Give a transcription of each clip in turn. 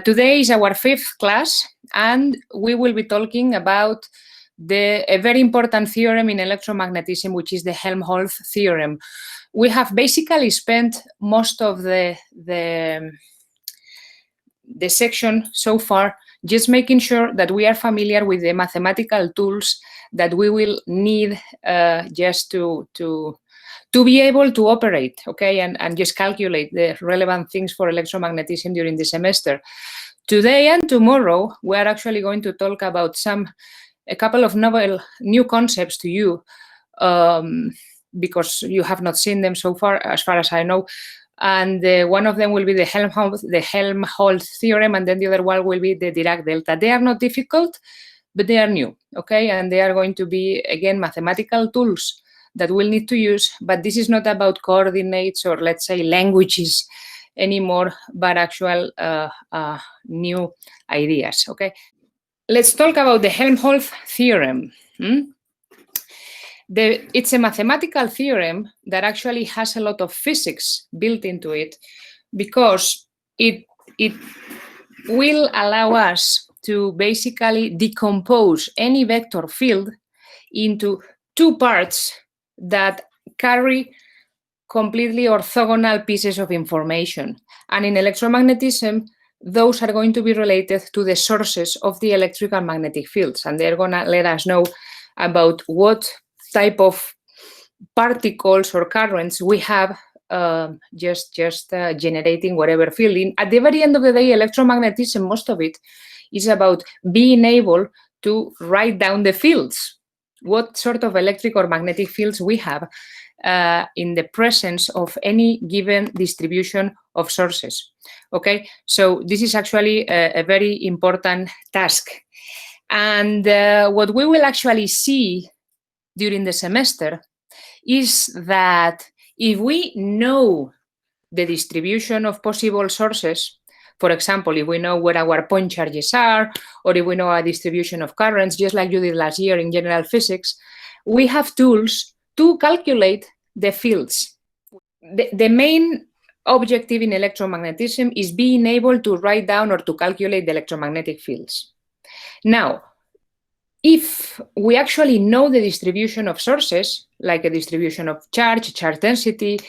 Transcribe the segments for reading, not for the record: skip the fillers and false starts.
Today is our 5th class, and we will be talking about a very important theorem in electromagnetism, which is the Helmholtz Theorem. We have basically spent most of the section so far just making sure that we are familiar with the mathematical tools that we will need just to be able to operate, okay, and just calculate the relevant things for electromagnetism during the semester. Today and tomorrow, we are actually going to talk about a couple of novel new concepts to you, because you have not seen them so far as I know. And one of them will be the Helmholtz Theorem, and then the other one will be the Dirac Delta. They are not difficult, but they are new, okay? And they are going to be, again, mathematical tools that we'll need to use, but this is not about coordinates or, let's say, languages anymore, but actual new ideas, okay? Let's talk about the Helmholtz Theorem. It's a mathematical theorem that actually has a lot of physics built into it, because it will allow us to basically decompose any vector field into two parts that carry completely orthogonal pieces of information. And in electromagnetism, those are going to be related to the sources of the electric and magnetic fields. And they're going to let us know about what type of particles or currents we have just generating whatever field. At the very end of the day, electromagnetism, most of it is about being able to write down the fields, what sort of electric or magnetic fields we have in the presence of any given distribution of sources. Okay, so this is actually a very important task. And what we will actually see during the semester is that if we know the distribution of possible sources, for example, if we know where our point charges are, or if we know a distribution of currents, just like you did last year in general physics, we have tools to calculate the fields. The main objective in electromagnetism is being able to write down or to calculate the electromagnetic fields. Now, if we actually know the distribution of sources, like a distribution of charge density,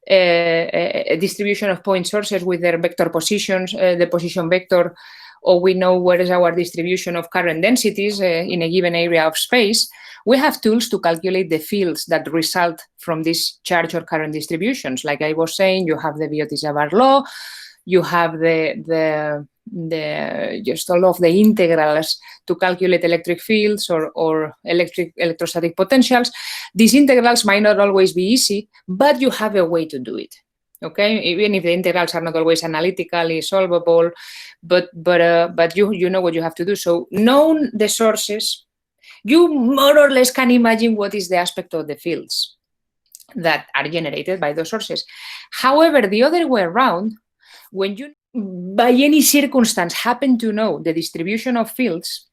a distribution of point sources with their vector positions, the position vector, or we know where is our distribution of current densities in a given area of space, we have tools to calculate the fields that result from these charge or current distributions. Like I was saying, you have the Biot-Savart law, you have just all of the integrals to calculate electric fields or electrostatic potentials. These integrals might not always be easy, but you have a way to do it. Okay, even if the integrals are not always analytically solvable, but you know what you have to do. So, knowing the sources, you more or less can imagine what is the aspect of the fields that are generated by those sources. However, the other way around, when you, by any circumstance, happen to know the distribution of fields,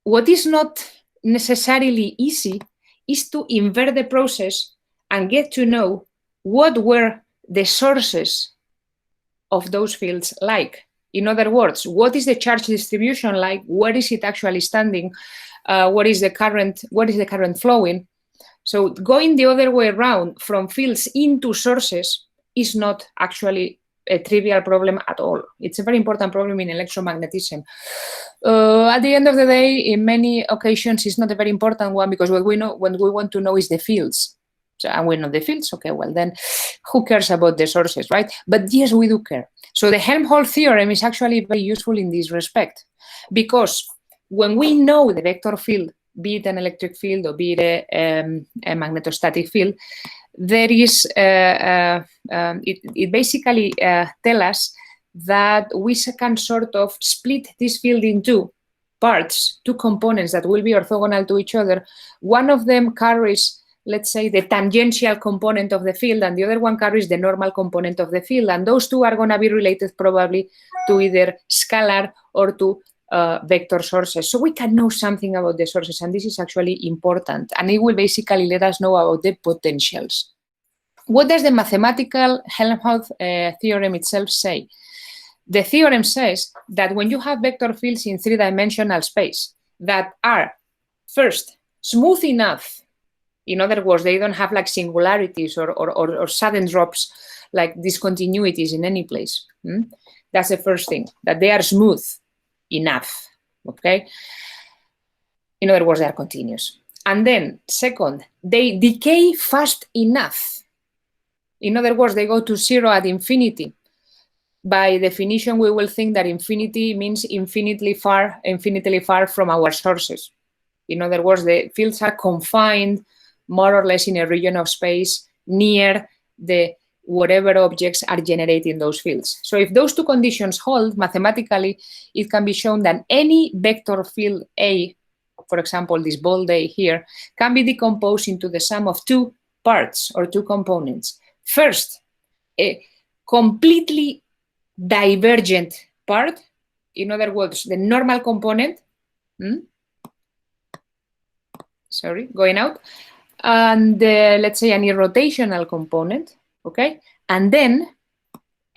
what is not necessarily easy is to invert the process and get to know what were the sources of those fields like. In other words, what is the charge distribution like? Where is it actually standing? What is the current flowing? So going the other way around from fields into sources is not actually a trivial problem at all. It's a very important problem in electromagnetism. At the end of the day, in many occasions, it's not a very important one, because what we want to know is the fields. So, and we know the fields, okay, well then, who cares about the sources, right? But yes, we do care. So the Helmholtz theorem is actually very useful in this respect, because when we know the vector field, be it an electric field or be it a magnetostatic field, there is, it basically tells us that we can sort of split this field into parts, two components that will be orthogonal to each other. One of them carries, let's say, the tangential component of the field, and the other one carries the normal component of the field. And those two are going to be related probably to either scalar or to vector sources. So we can know something about the sources, and this is actually important. And it will basically let us know about the potentials. What does the mathematical Helmholtz theorem itself say? the theorem says that when you have vector fields in three-dimensional space that are, first, smooth enough, in other words, they don't have like singularities or sudden drops, like discontinuities in any place. That's the first thing, that they are smooth enough, okay? In other words, they are continuous. And then, second, they decay fast enough. In other words, they go to zero at infinity. By definition, we will think that infinity means infinitely far from our sources. In other words, the fields are confined more or less in a region of space near the whatever objects are generating those fields. So if those two conditions hold, mathematically, it can be shown that any vector field A, for example, this bold A here, can be decomposed into the sum of two parts or two components. First, a completely divergent part, in other words, the normal component, going out, and let's say an irrotational component, okay? And then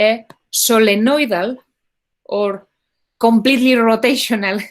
a solenoidal or completely rotational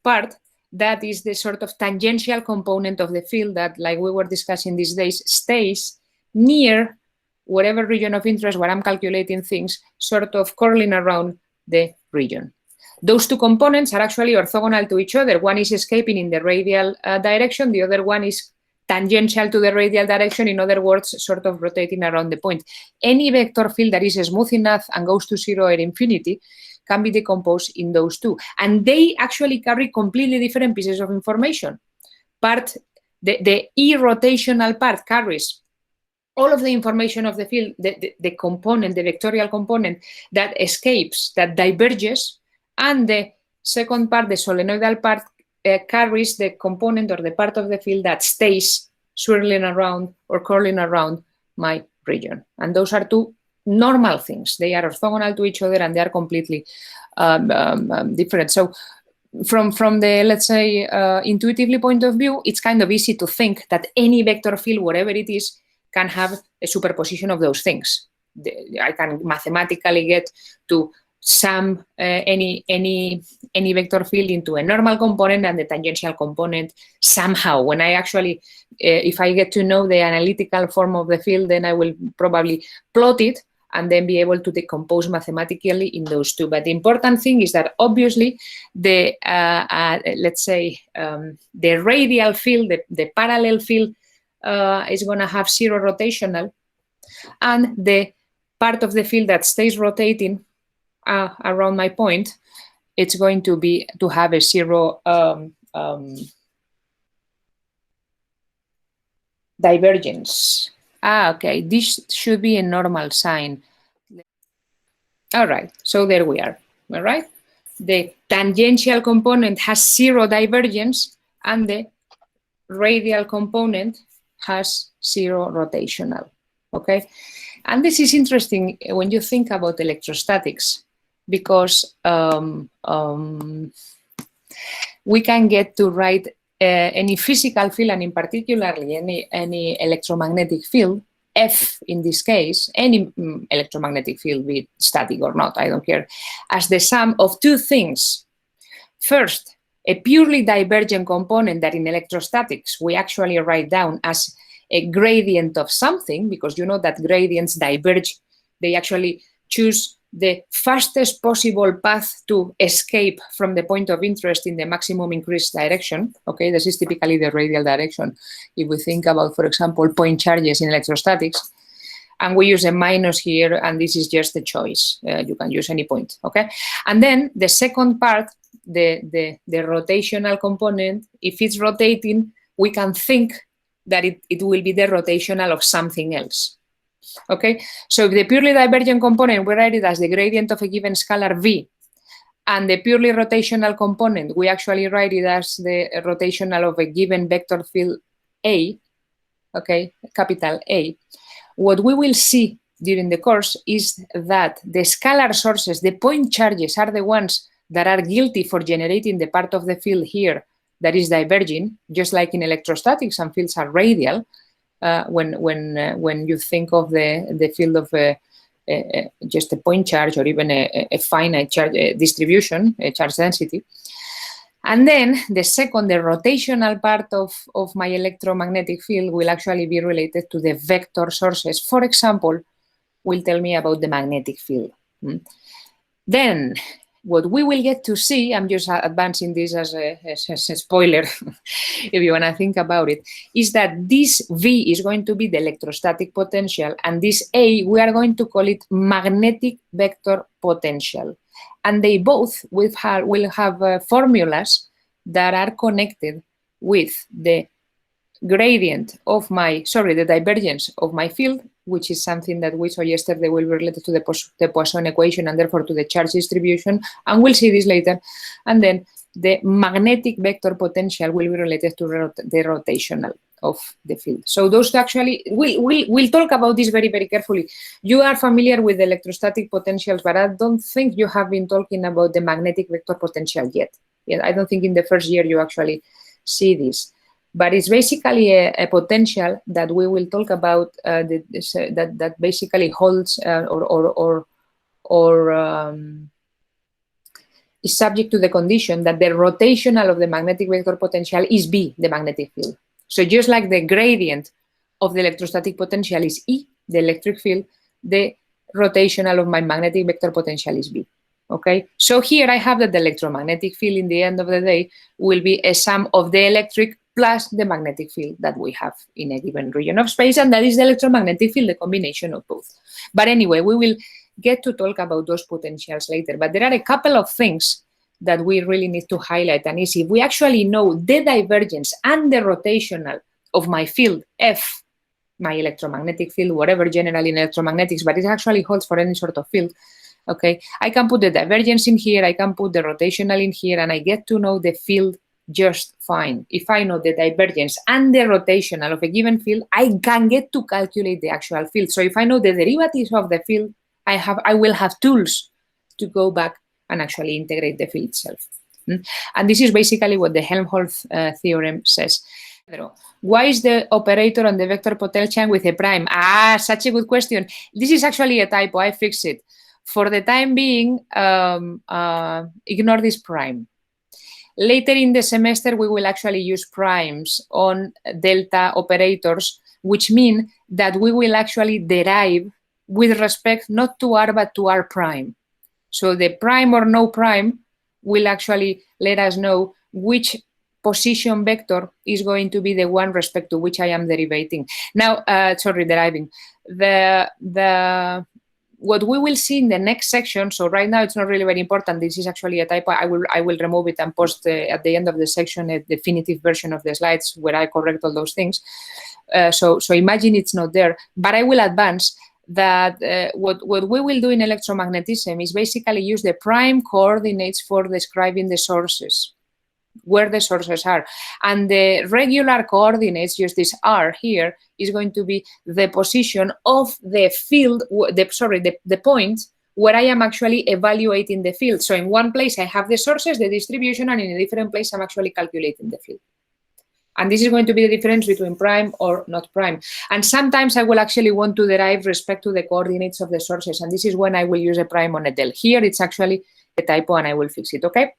part that is the sort of tangential component of the field that, like we were discussing these days, stays near whatever region of interest where I'm calculating things, sort of curling around the region. Those two components are actually orthogonal to each other. One is escaping in the radial direction, the other one is tangential to the radial direction, in other words, sort of rotating around the point. Any vector field that is smooth enough and goes to zero at infinity can be decomposed in those two. And they actually carry completely different pieces of information. The irrotational part carries all of the information of the field, the component, the vectorial component that escapes, that diverges, and the second part, the solenoidal part, carries the component or the part of the field that stays swirling around or curling around my region. And those are two normal things. They are orthogonal to each other and they are completely different. So from the, let's say, intuitively point of view, it's kind of easy to think that any vector field, whatever it is, can have a superposition of those things. I can mathematically get to sum any vector field into a normal component and the tangential component somehow. When I actually, if I get to know the analytical form of the field, then I will probably plot it and then be able to decompose mathematically in those two. But the important thing is that obviously the, let's say, the radial field, the parallel field is going to have zero rotational, and the part of the field that stays rotating around my point, it's going to have a zero divergence. Okay, this should be a normal sign. All right, so there we are, all right? The tangential component has zero divergence and the radial component has zero rotational, okay? And this is interesting when you think about electrostatics, because we can get to write any physical field, and in particularly any electromagnetic field, F in this case, any electromagnetic field, be it static or not, I don't care, as the sum of two things. First, a purely divergent component that in electrostatics we actually write down as a gradient of something, because you know that gradients diverge, they actually choose the fastest possible path to escape from the point of interest in the maximum increased direction. Okay, this is typically the radial direction. If we think about, for example, point charges in electrostatics, and we use a minus here, and this is just the choice. You can use any point, okay? And then the second part, the rotational component, if it's rotating, we can think that it will be the rotational of something else. Okay, so if the purely divergent component, we write it as the gradient of a given scalar V, and the purely rotational component, we actually write it as the rotational of a given vector field A, okay, capital A. What we will see during the course is that the scalar sources, the point charges, are the ones that are guilty for generating the part of the field here that is diverging, just like in electrostatics, some fields are radial. When you think of the field of just a point charge or even a finite charge distribution, a charge density. And then the second, the rotational part of my electromagnetic field will actually be related to the vector sources. For example, will tell me about the magnetic field. Then what we will get to see, I'm just advancing this as a spoiler, if you want to think about it, is that this V is going to be the electrostatic potential, and this A, we are going to call it magnetic vector potential. And they both will have formulas that are connected with the gradient of the divergence of my field, which is something that we saw yesterday will be related to the Poisson equation and therefore to the charge distribution, and we'll see this later. And then the magnetic vector potential will be related to the rotational of the field. So those actually, we'll talk about this very, very carefully. You are familiar with the electrostatic potentials, but I don't think you have been talking about the magnetic vector potential yet. I don't think in the first year you actually see this. But it's basically a potential that we will talk about that basically holds is subject to the condition that the rotational of the magnetic vector potential is B, the magnetic field. So just like the gradient of the electrostatic potential is E, the electric field, the rotational of my magnetic vector potential is B. Okay, so here I have that the electromagnetic field in the end of the day will be a sum of the electric plus the magnetic field that we have in a given region of space, and that is the electromagnetic field, the combination of both. But anyway, we will get to talk about those potentials later. But there are a couple of things that we really need to highlight, and is if we actually know the divergence and the rotational of my field F, my electromagnetic field, whatever generally in electromagnetics, but it actually holds for any sort of field. Okay, I can put the divergence in here, I can put the rotational in here, and I get to know the field just fine. If I know the divergence and the rotational of a given field, I can get to calculate the actual field. So if I know the derivatives of the field, I will have tools to go back and actually integrate the field itself. And this is basically what the Helmholtz theorem says. Why is the operator on the vector potential with a prime? Such a good question. This is actually a typo. I fixed it. For the time being, ignore this prime. Later in the semester, we will actually use primes on delta operators, which mean that we will actually derive with respect not to R, but to R prime. So the prime or no prime will actually let us know which position vector is going to be the one respect to which I am deriving. Now, deriving. What we will see in the next section, so right now it's not really very important, this is actually a typo, I will remove it and post at the end of the section a definitive version of the slides where I correct all those things. So imagine it's not there, but I will advance that what we will do in electromagnetism is basically use the prime coordinates for describing the sources, where the sources are. And the regular coordinates, just this R here, is going to be the position of the field, the point where I am actually evaluating the field. So in one place I have the sources, the distribution, and in a different place I'm actually calculating the field. And this is going to be the difference between prime or not prime. And sometimes I will actually want to derive respect to the coordinates of the sources, and this is when I will use a prime on a del. Here it's actually a typo and I will fix it, okay?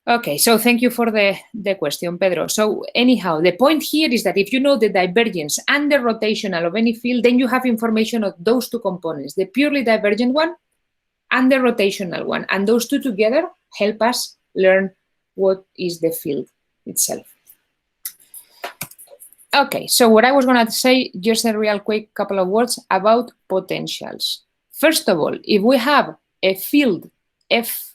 Okay, so thank you for the question, Pedro. So anyhow, the point here is that if you know the divergence and the rotational of any field, then you have information of those two components, the purely divergent one and the rotational one. And those two together help us learn what is the field itself. Okay, so what I was going to say, just a real quick couple of words about potentials. First of all, if we have a field F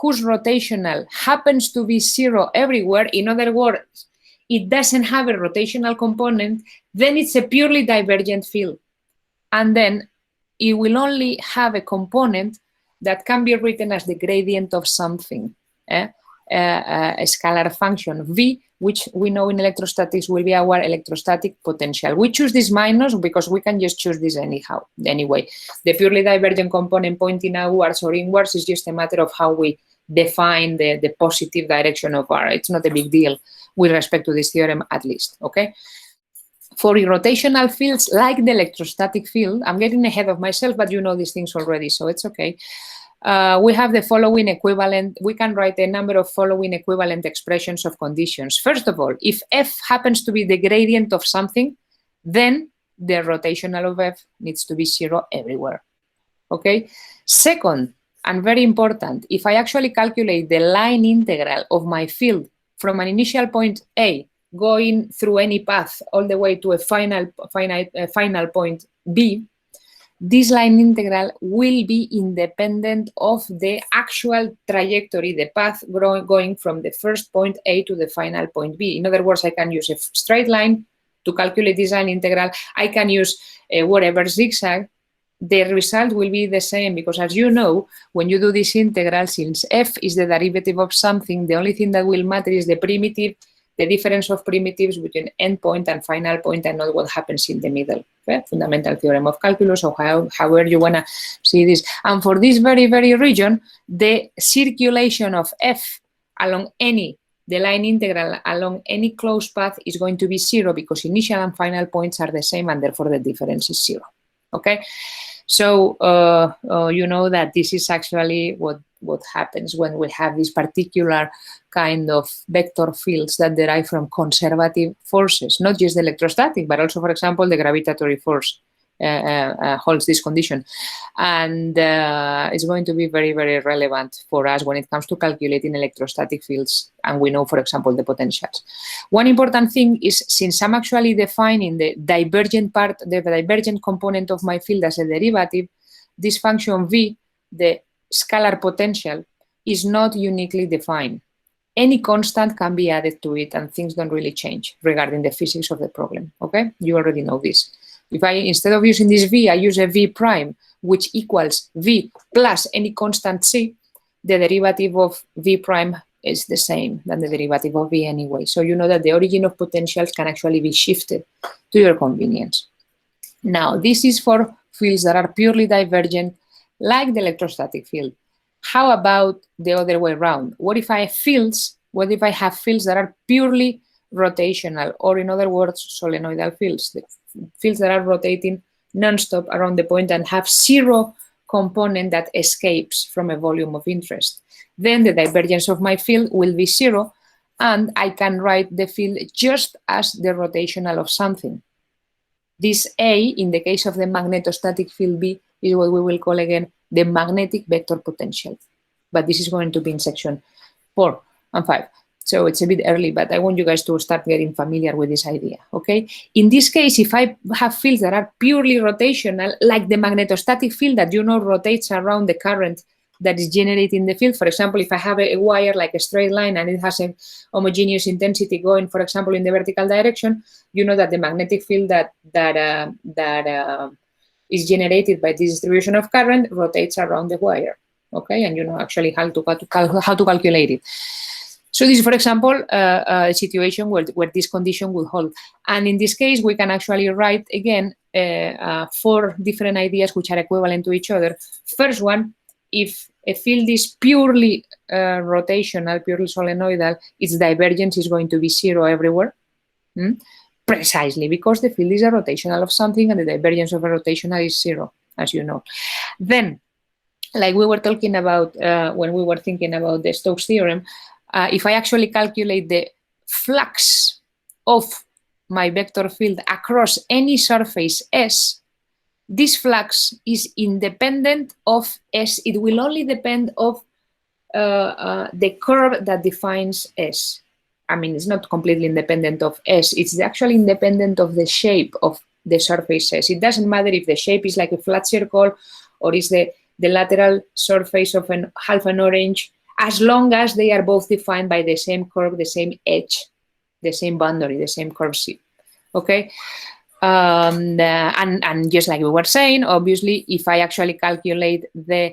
whose rotational happens to be 0 everywhere, in other words, it doesn't have a rotational component, then it's a purely divergent field. And then it will only have a component that can be written as the gradient of something, a scalar function, V, which we know in electrostatics will be our electrostatic potential. We choose this minus because we can just choose this anyhow. Anyway, the purely divergent component pointing outwards or inwards is just a matter of how we define the positive direction of R. It's not a big deal with respect to this theorem, at least, okay? For rotational fields like the electrostatic field, I'm getting ahead of myself, but you know these things already, so it's okay. We have the following equivalent, we can write a number of following equivalent expressions of conditions. First of all, if f happens to be the gradient of something, then the rotational of f needs to be 0 everywhere, okay? Second, and very important, if I actually calculate the line integral of my field from an initial point A going through any path all the way to a final point B, this line integral will be independent of the actual trajectory, the path going from the first point A to the final point B. In other words, I can use a straight line to calculate this line integral. I can use whatever zigzag. The result will be the same because, as you know, when you do this integral, since f is the derivative of something, the only thing that will matter is the primitive, the difference of primitives between endpoint and final point, and not what happens in the middle. Okay? Fundamental theorem of calculus, or however you want to see this. And for this very, very region, the circulation of f along the line integral along any closed path is going to be 0 because initial and final points are the same, and therefore the difference is 0. Okay? So you know that this is actually what happens when we have this particular kind of vector fields that derive from conservative forces, not just the electrostatic, but also, for example, the gravitatory force holds this condition. And it's going to be very, very relevant for us when it comes to calculating electrostatic fields. And we know, for example, the potentials. One important thing is, since I'm actually defining the divergent part, the divergent component of my field as a derivative, this function v, the scalar potential, is not uniquely defined. Any constant can be added to it and things don't really change regarding the physics of the problem, okay? You already know this. If I, instead of using this v, I use a v prime, which equals v plus any constant c, the derivative of v prime is the same than the derivative of v anyway. So you know that the origin of potentials can actually be shifted to your convenience. Now, this is for fields that are purely divergent, like the electrostatic field. How about the other way around? What if I have fields that are purely rotational, or in other words, solenoidal fields, the fields that are rotating non-stop around the point and have 0 component that escapes from a volume of interest? Then the divergence of my field will be 0, and I can write the field just as the rotational of something. This A, in the case of the magnetostatic field B, is what we will call again the magnetic vector potential. But this is going to be in section 4 and 5. So it's a bit early, but I want you guys to start getting familiar with this idea, okay? In this case, if I have fields that are purely rotational, like the magnetostatic field that you know rotates around the current that is generating the field. For example, if I have a wire like a straight line and it has a homogeneous intensity going, for example, in the vertical direction, you know that the magnetic field that is generated by this distribution of current rotates around the wire, okay? And you know actually how to calculate it. So this is, for example, a situation where this condition will hold. And in this case, we can actually write, again, 4 different ideas which are equivalent to each other. First one, if a field is purely rotational, purely solenoidal, its divergence is going to be 0 everywhere. Precisely because the field is a rotational of something and the divergence of a rotational is 0, as you know. Then, like we were talking about when we were thinking about the Stokes theorem, if I actually calculate the flux of my vector field across any surface S, this flux is independent of S. It will only depend of the curve that defines S. I mean, it's not completely independent of S. It's actually independent of the shape of the surface S. It doesn't matter if the shape is like a flat circle or is the lateral surface of half an orange, as long as they are both defined by the same curve, the same edge, the same boundary, the same curve C. Okay? And just like we were saying, obviously, if I actually calculate the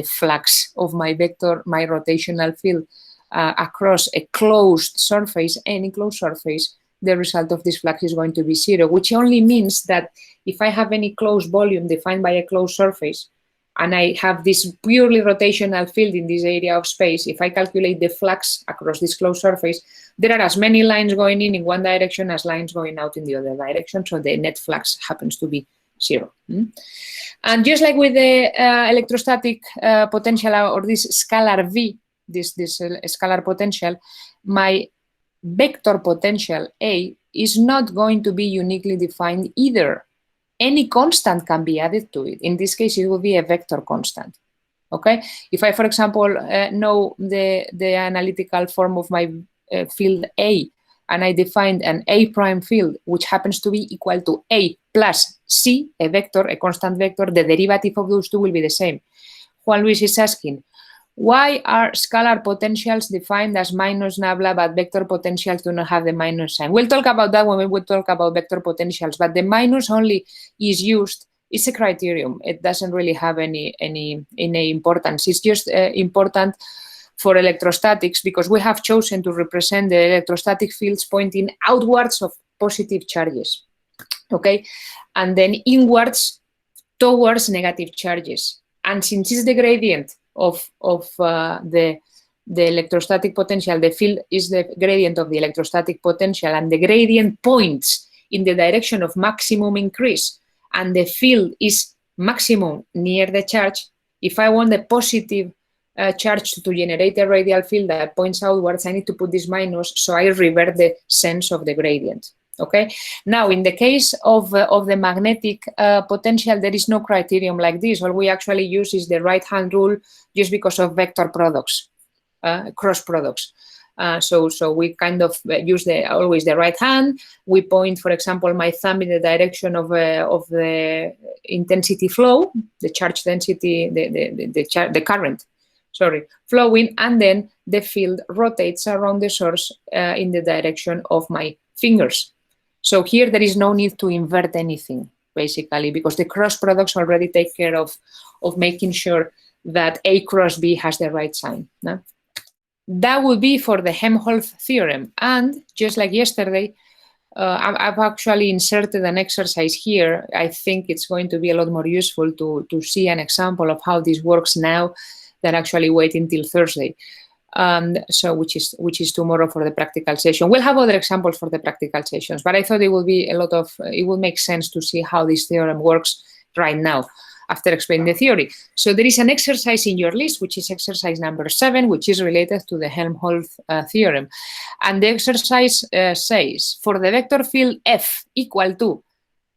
flux of my vector, my rotational field across a closed surface, any closed surface, the result of this flux is going to be 0, which only means that if I have any closed volume defined by a closed surface, and I have this purely rotational field in this area of space, if I calculate the flux across this closed surface, there are as many lines going in one direction as lines going out in the other direction, so the net flux happens to be 0. And just like with the electrostatic potential or this scalar V, this scalar potential, my vector potential A is not going to be uniquely defined either. Any constant can be added to it. In this case, it will be a vector constant. Okay? If I, for example, know the analytical form of my field A, and I defined an A prime field, which happens to be equal to A plus C, a vector, a constant vector, the derivative of those two will be the same. Juan Luis is asking, why are scalar potentials defined as minus nabla, but vector potentials do not have the minus sign? We'll talk about that when we will talk about vector potentials, but the minus only is used. It's a criterion. It doesn't really have any importance. It's just important for electrostatics because we have chosen to represent the electrostatic fields pointing outwards of positive charges, okay? And then inwards towards negative charges. And since it's the gradient of the electrostatic potential, the field is the gradient of the electrostatic potential, and the gradient points in the direction of maximum increase, and the field is maximum near the charge. If I want the positive charge to generate a radial field that points outwards, I need to put this minus, so I revert the sense of the gradient. Okay. Now, in the case of the magnetic potential, there is no criterion like this. All we actually use is the right-hand rule, just because of vector products, cross products. So we kind of use always the right hand. We point, for example, my thumb in the direction of the intensity flow, the charge density, the current, flowing, and then the field rotates around the source in the direction of my fingers. So here there is no need to invert anything, basically, because the cross products already take care of making sure that A cross B has the right sign. No? That would be for the Helmholtz theorem. And just like yesterday, I've actually inserted an exercise here. I think it's going to be a lot more useful to see an example of how this works now than actually wait until Thursday. So which is tomorrow for the practical session. We'll have other examples for the practical sessions, but I thought it will be it will make sense to see how this theorem works right now after explaining the theory. So there is an exercise in your list, which is exercise number 7, which is related to the Helmholtz theorem. And the exercise says, for the vector field F equal to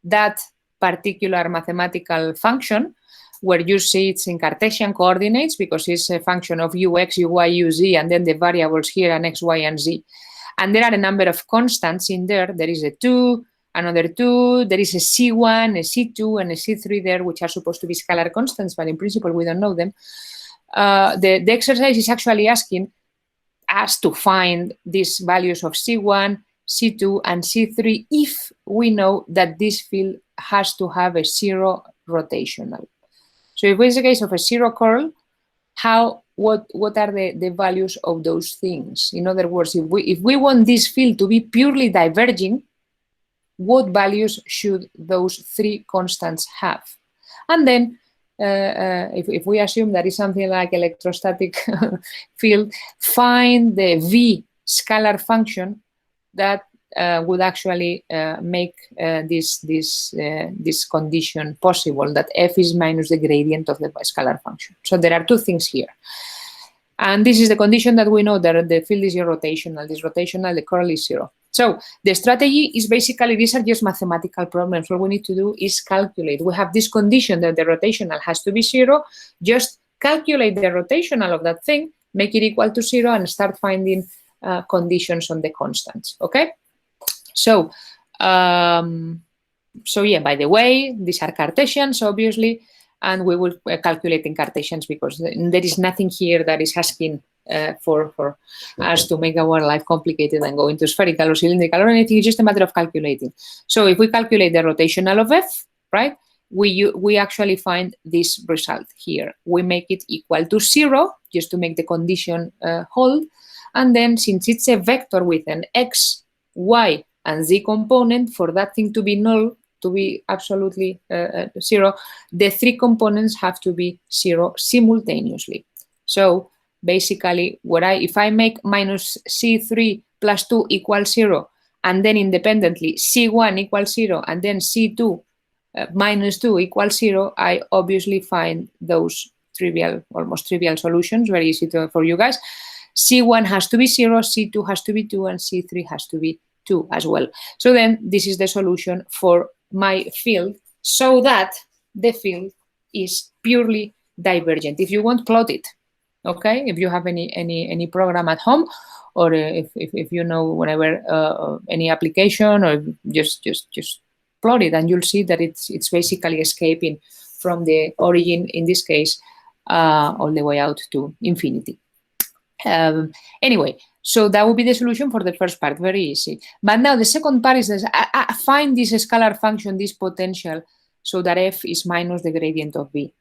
that particular mathematical function, where you see it's in Cartesian coordinates because it's a function of ux, uy, uz, and then the variables here are x, y, and z. And there are a number of constants in there. There is a 2, another 2, there is a C1, a C2, and a C3 there, which are supposed to be scalar constants, but in principle, we don't know them. The exercise is actually asking us to find these values of C1, C2, and C3 if we know that this field has to have a 0 rotational. So if it's a case of a 0 curl, what are the values of those things? In other words, if we want this field to be purely diverging, what values should those 3 constants have? And then if we assume that is something like electrostatic field, find the V scalar function that would actually make this condition possible, that F is minus the gradient of the scalar function. So there are 2 things here. And this is the condition that we know that the field is irrotational. This rotational, the curl is 0. So the strategy is basically, these are just mathematical problems. What we need to do is calculate. We have this condition that the rotational has to be 0. Just calculate the rotational of that thing, make it equal to 0, and start finding conditions on the constants, okay? So, yeah, by the way, these are Cartesians, obviously, and we will calculate in Cartesians because there is nothing here that is asking for us to make our life complicated and go into spherical or cylindrical or anything. It's just a matter of calculating. So if we calculate the rotational of F, right, we actually find this result here. We make it equal to 0 just to make the condition hold. And then since it's a vector with an x, y, and z component, for that thing to be null, to be absolutely 0, the 3 components have to be 0 simultaneously. So basically, if I make minus C3 plus 2 equals 0, and then independently C1 equals 0, and then C2 minus 2 equals 0, I obviously find those almost trivial solutions, very easy for you guys. C1 has to be 0, C2 has to be 2, and C3 has to be 2 as well. So then this is the solution for my field, so that the field is purely divergent. If you want, plot it, okay? If you have any program at home, or if you know whenever any application, or just plot it, and you'll see that it's basically escaping from the origin, in this case, all the way out to infinity. Anyway, so that would be the solution for the first part, very easy. But now the second part is this, find this scalar function, this potential, so that f is minus the gradient of v.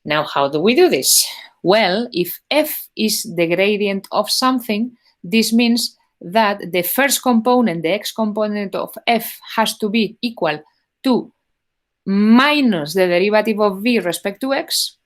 Now, how do we do this? Well, if f is the gradient of something, this means that the first component, the x component of f, has to be equal to minus the derivative of v respect to x,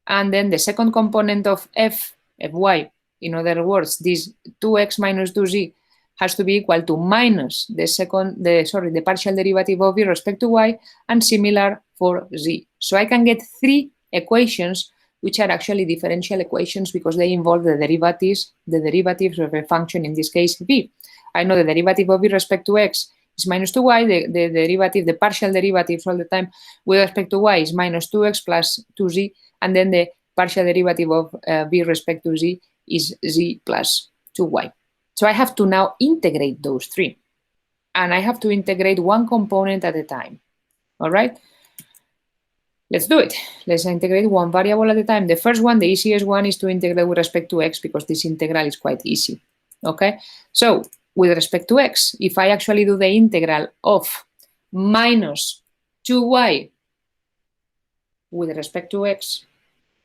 and then the second component of fy, in other words, this 2x minus 2z, has to be equal to minus the partial derivative of v respect to y, and similar for z. So I can get 3 equations which are actually differential equations because they involve the derivatives of a function, in this case v. I know the derivative of v respect to x is minus 2y, the partial derivatives all the time with respect to y is minus 2x plus 2z, and then the partial derivative of v respect to z is z plus 2y. So I have to now integrate those 3, and I have to integrate one component at a time. All right? Let's do it. Let's integrate one variable at a time. The first one, the easiest one, is to integrate with respect to x, because this integral is quite easy. Okay? So with respect to x, if I actually do the integral of minus 2y with respect to x,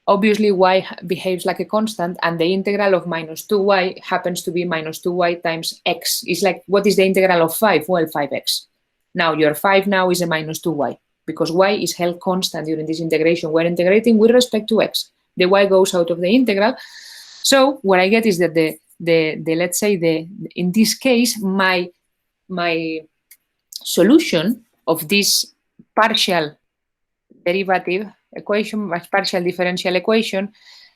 obviously y behaves like a constant, and the integral of minus 2y happens to be minus 2y times x. It's like, what is the integral of 5? Well, 5x. Now your 5 now is a minus 2y, because y is held constant during this integration. We're integrating with respect to x. The y goes out of the integral. So what I get is that let's say in this case, my solution of this partial derivative equation, my partial differential equation,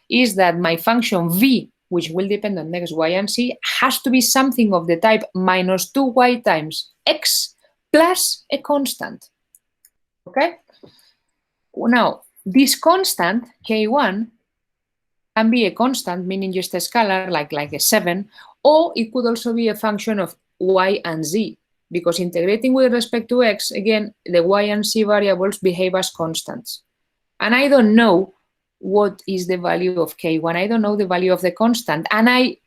is that my function v, which will depend on x, y, and z, has to be something of the type minus 2y times x plus a constant. Okay? Now, this constant, k1, can be a constant, meaning just a scalar, like a 7, or it could also be a function of y and z, because integrating with respect to x, again, the y and z variables behave as constants. And I don't know what is the value of k1. I don't know the value of the constant, and I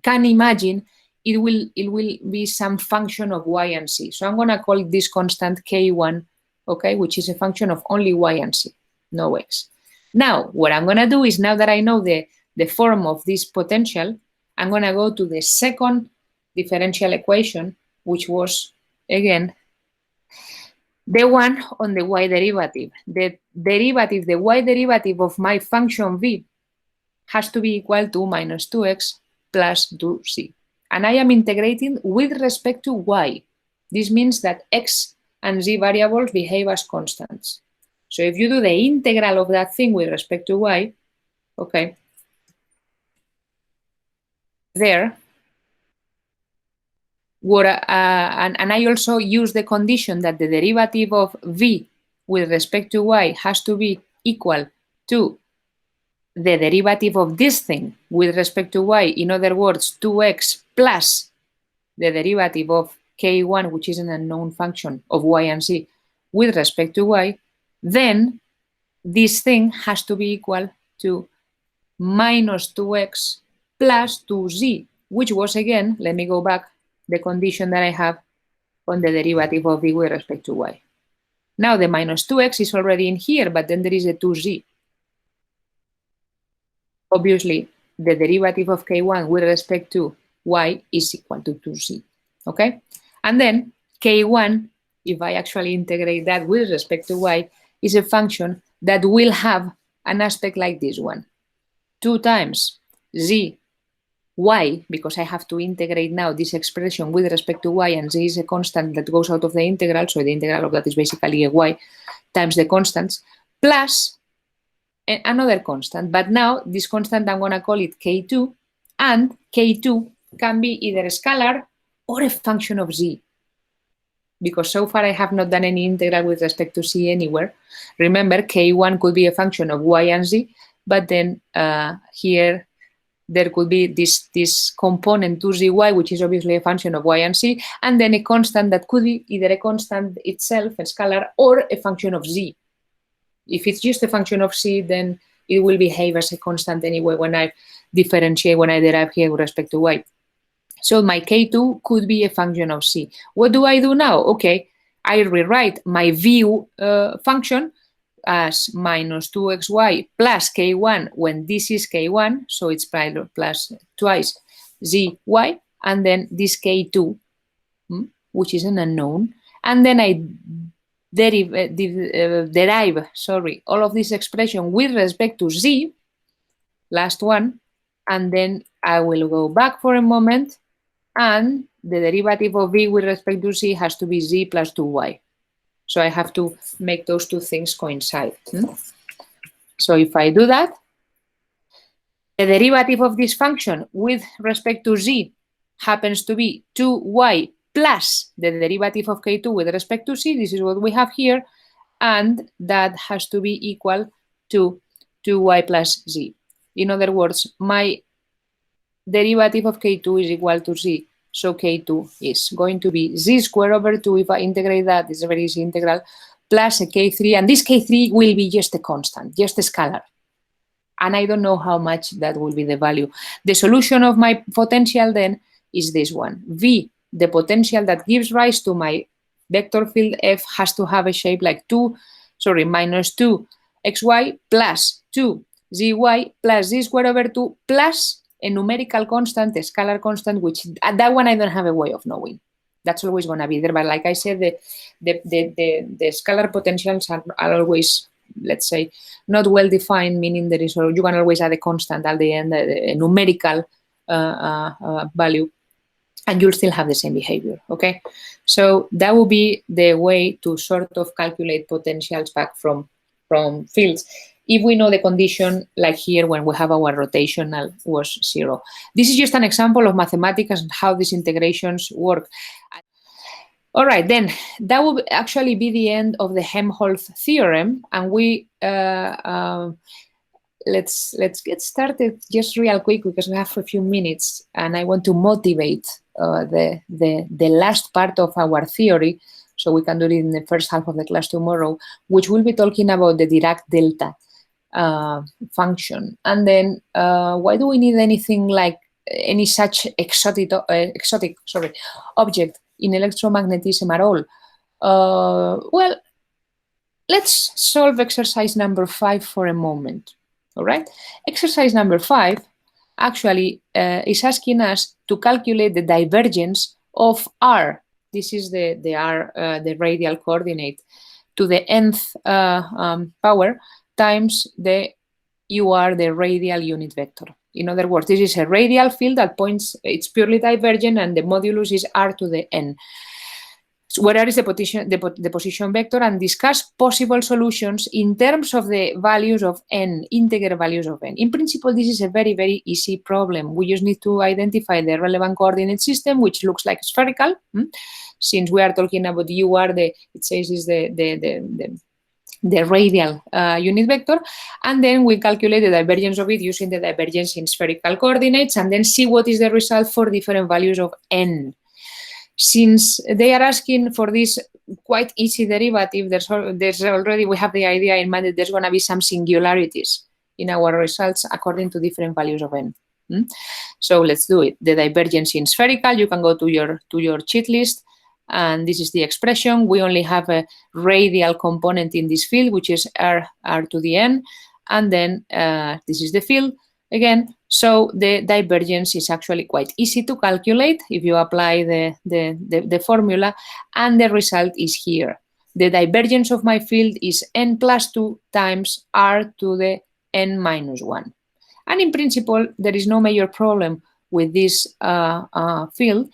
can imagine it will be some function of y and z. So I'm going to call this constant k1, okay, which is a function of only y and z, no x. Now, what I'm going to do is, now that I know the form of this potential, I'm going to go to the second differential equation, which was, again, the one on the y derivative. The y derivative of my function v has to be equal to minus 2x plus 2z. And I am integrating with respect to y. This means that x and z variables behave as constants. So if you do the integral of that thing with respect to y, okay, there, and I also use the condition that the derivative of v with respect to y has to be equal to the derivative of this thing with respect to y, in other words, 2x plus the derivative of k1, which is an unknown function of y and z, with respect to y, then this thing has to be equal to minus 2x plus 2z, which was, again, let me go back, the condition that I have on the derivative of v with respect to y. Now the minus 2x is already in here, but then there is a 2z. Obviously, the derivative of k1 with respect to y is equal to 2z, okay? And then k1 if I actually integrate that with respect to y, is a function that will have an aspect like this one. 2 times z y, because I have to integrate now this expression with respect to y, and z is a constant that goes out of the integral, so the integral of that is basically a y times the constants, plus another constant. But now this constant, I'm going to call it k2, and k2 can be either a scalar or a function of z. Because so far I have not done any integral with respect to z anywhere. Remember, k1 could be a function of y and z, but then here there could be this component 2zy, which is obviously a function of y and z, and then a constant that could be either a constant itself, a scalar, or a function of z. If it's just a function of z, then it will behave as a constant anyway when I differentiate, when I derive here with respect to y. So my k2 could be a function of z. What do I do now? Okay, I rewrite my view function as minus 2xy plus k1 when this is k1, so it's plus twice zy, and then this k2, which is an unknown, and then I derive all of this expression with respect to z, last one, and then I will go back for a moment, and the derivative of v with respect to z has to be z plus 2y. So I have to make those two things coincide. So if I do that, the derivative of this function with respect to z happens to be 2y plus the derivative of k2 with respect to z. This is what we have here. And that has to be equal to 2y plus z. In other words, my derivative of k2 is equal to z. So k2 is going to be z squared over 2, if I integrate that, it's a very easy integral, plus a k3, and this k3 will be just a constant, just a scalar. And I don't know how much that will be the value. The solution of my potential then is this one. V, the potential that gives rise to my vector field F, has to have a shape like minus 2xy plus 2zy plus z squared over 2 plus a numerical constant, a scalar constant, which that one I don't have a way of knowing. That's always going to be there. But like I said, the scalar potentials are always, let's say, not well defined, meaning there is, you can always add a constant at the end, a numerical value, and you'll still have the same behavior, okay? So that would be the way to sort of calculate potentials back from fields, if we know the condition, like here when we have our rotational was 0. This is just an example of mathematics and how these integrations work. All right, then that will actually be the end of the Helmholtz theorem, and we let's get started just real quick because we have a few minutes, and I want to motivate the last part of our theory, so we can do it in the first half of the class tomorrow, which will be talking about the Dirac Delta function. And then why do we need anything like any such exotic object in electromagnetism at all? Well, let's solve exercise number 5 for a moment. All right, exercise number 5 actually is asking us to calculate the divergence of r. This is the r, the radial coordinate, to the nth power times the UR, the radial unit vector. In other words, this is a radial field that points, it's purely divergent, and the modulus is r to the n. So where r is the position vector, and discuss possible solutions in terms of the values of n, integer values of n. In principle, this is a very, very easy problem. We just need to identify the relevant coordinate system, which looks like spherical. Since we are talking about UR, it says is the radial unit vector, and then we calculate the divergence of it using the divergence in spherical coordinates, and then see what is the result for different values of n. Since they are asking for this quite easy derivative, there's already, we have the idea in mind that there's going to be some singularities in our results according to different values of n. So let's do it. The divergence in spherical, you can go to your cheat list, and this is the expression. We only have a radial component in this field, which is r to the n, and then this is the field again. So the divergence is actually quite easy to calculate if you apply the formula, and the result is here. The divergence of my field is n plus 2 times r to the n minus 1. And in principle, there is no major problem with this field.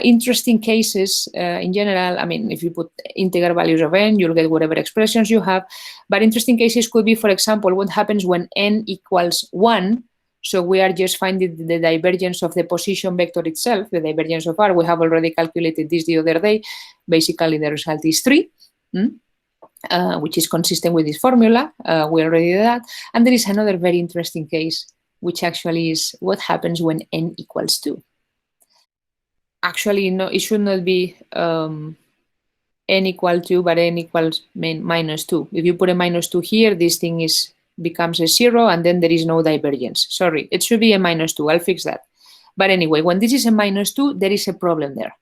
Interesting cases in general, I mean, if you put integral values of n, you'll get whatever expressions you have. But interesting cases could be, for example, what happens when n equals 1. So we are just finding the divergence of the position vector itself, the divergence of r. We have already calculated this the other day. Basically, the result is 3. Which is consistent with this formula. We already did that. And there is another very interesting case, which actually is what happens when n equals 2. Actually, no, it should not be n equal 2, but n equals minus 2. If you put a minus 2 here, this thing becomes a 0, and then there is no divergence. Sorry, it should be a minus 2. I'll fix that. But anyway, when this is a minus 2, there is a problem there.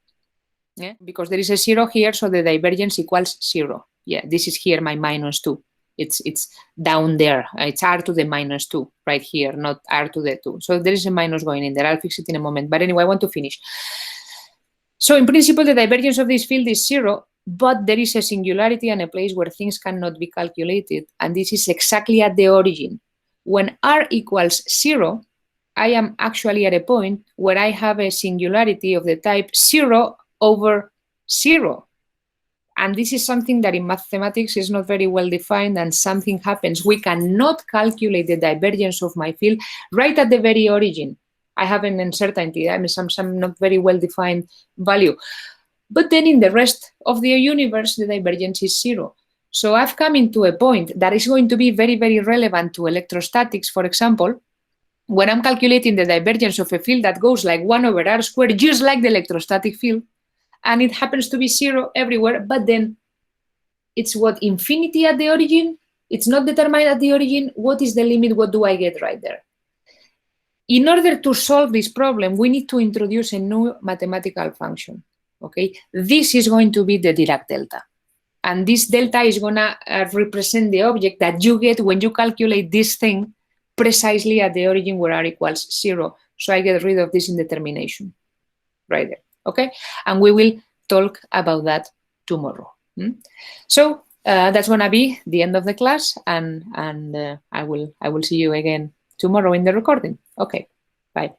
Yeah? Because there is a 0 here, so the divergence equals 0. Yeah, this is here my minus 2. It's down there. It's r to the minus 2 right here, not r to the 2. So there is a minus going in there. I'll fix it in a moment. But anyway, I want to finish. So in principle, the divergence of this field is 0, but there is a singularity and a place where things cannot be calculated. And this is exactly at the origin. When r equals 0, I am actually at a point where I have a singularity of the type 0 over 0. And this is something that in mathematics is not very well defined, and something happens. We cannot calculate the divergence of my field right at the very origin. I have an uncertainty, I mean, some not very well defined value. But then in the rest of the universe, the divergence is 0. So I've come into a point that is going to be very, very relevant to electrostatics, for example, when I'm calculating the divergence of a field that goes like 1 over r squared, just like the electrostatic field. And it happens to be 0 everywhere, but then it's what, infinity at the origin? It's not determined at the origin. What is the limit? What do I get right there? In order to solve this problem, we need to introduce a new mathematical function, okay? This is going to be the Dirac Delta. And this delta is going to represent the object that you get when you calculate this thing precisely at the origin where r equals 0. So I get rid of this indetermination right there. Okay, and we will talk about that tomorrow. So that's gonna be the end of the class, and I will see you again tomorrow in the recording. Okay, bye.